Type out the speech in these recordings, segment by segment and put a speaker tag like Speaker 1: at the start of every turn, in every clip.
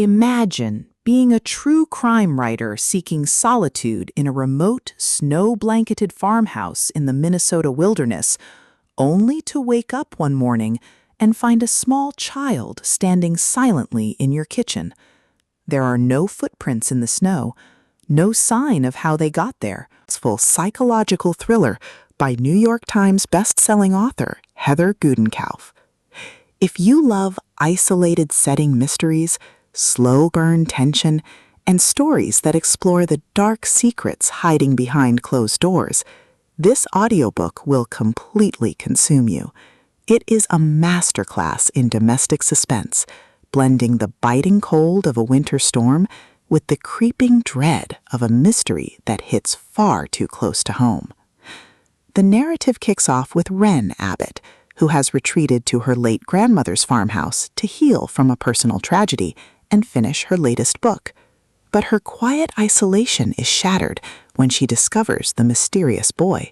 Speaker 1: Imagine being a true crime writer seeking solitude in a remote, snow-blanketed farmhouse in the Minnesota wilderness, only to wake up one morning and find a small child standing silently in your kitchen. There are no footprints in the snow, no sign of how they got there. It's a full psychological thriller by New York Times bestselling author Heather Gudenkauf. If you love isolated setting mysteries, slow burn tension, and stories that explore the dark secrets hiding behind closed doors, this audiobook will completely consume you. It is a masterclass in domestic suspense, blending the biting cold of a winter storm with the creeping dread of a mystery that hits far too close to home. The narrative kicks off with Wren Abbott, who has retreated to her late grandmother's farmhouse to heal from a personal tragedy and finish her latest book. But her quiet isolation is shattered when she discovers the mysterious boy.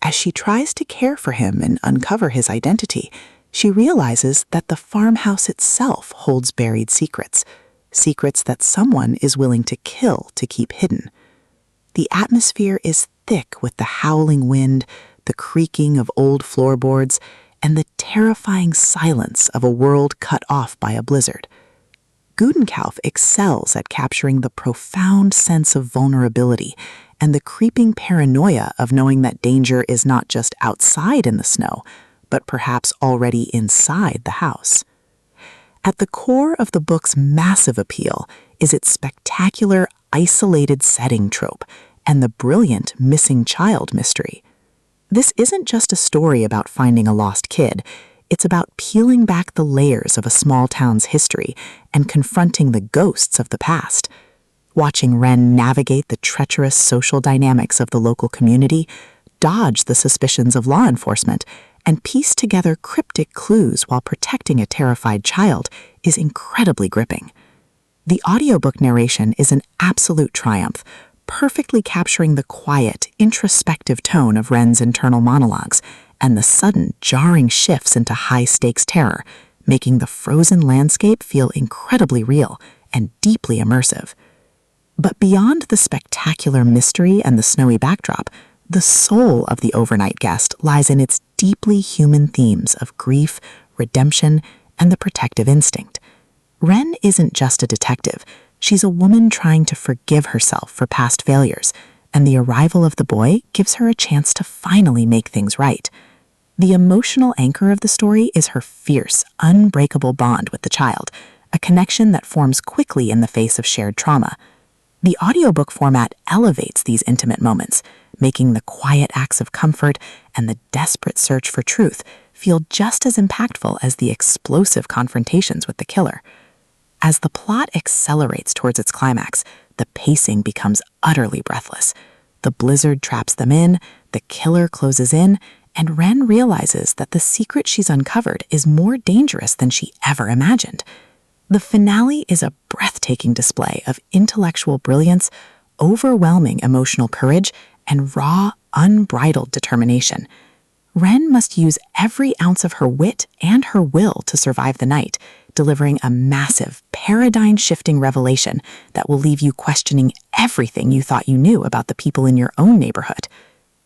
Speaker 1: As she tries to care for him and uncover his identity, she realizes that the farmhouse itself holds buried secrets that someone is willing to kill to keep hidden. The atmosphere is thick with the howling wind, the creaking of old floorboards, and the terrifying silence of a world cut off by a blizzard. Gudenkauf excels at capturing the profound sense of vulnerability and the creeping paranoia of knowing that danger is not just outside in the snow, but perhaps already inside the house. At the core of the book's massive appeal is its spectacular isolated setting trope and the brilliant missing child mystery. This isn't just a story about finding a lost kid. It's about peeling back the layers of a small town's history and confronting the ghosts of the past. Watching Wren navigate the treacherous social dynamics of the local community, dodge the suspicions of law enforcement, and piece together cryptic clues while protecting a terrified child is incredibly gripping. The audiobook narration is an absolute triumph, perfectly capturing the quiet, introspective tone of Wren's internal monologues and the sudden, jarring shifts into high-stakes terror, making the frozen landscape feel incredibly real and deeply immersive. But beyond the spectacular mystery and the snowy backdrop, the soul of the Overnight Guest lies in its deeply human themes of grief, redemption, and the protective instinct. Wren isn't just a detective. She's a woman trying to forgive herself for past failures, and the arrival of the boy gives her a chance to finally make things right. The emotional anchor of the story is her fierce, unbreakable bond with the child, a connection that forms quickly in the face of shared trauma. The audiobook format elevates these intimate moments, making the quiet acts of comfort and the desperate search for truth feel just as impactful as the explosive confrontations with the killer. As the plot accelerates towards its climax, the pacing becomes utterly breathless. The blizzard traps them in, the killer closes in, and Wren realizes that the secret she's uncovered is more dangerous than she ever imagined. The finale is a breathtaking display of intellectual brilliance, overwhelming emotional courage, and raw, unbridled determination. Wren must use every ounce of her wit and her will to survive the night, delivering a massive, paradigm-shifting revelation that will leave you questioning everything you thought you knew about the people in your own neighborhood.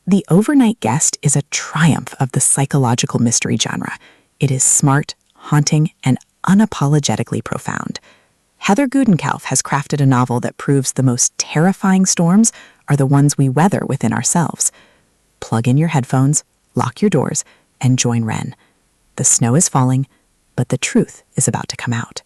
Speaker 1: The Overnight Guest is a triumph of the psychological mystery genre. It is smart, haunting, and unapologetically profound. Heather Gudenkauf has crafted a novel that proves the most terrifying storms are the ones we weather within ourselves. Plug in your headphones, lock your doors, and join Wren. The snow is falling, but the truth is about to come out.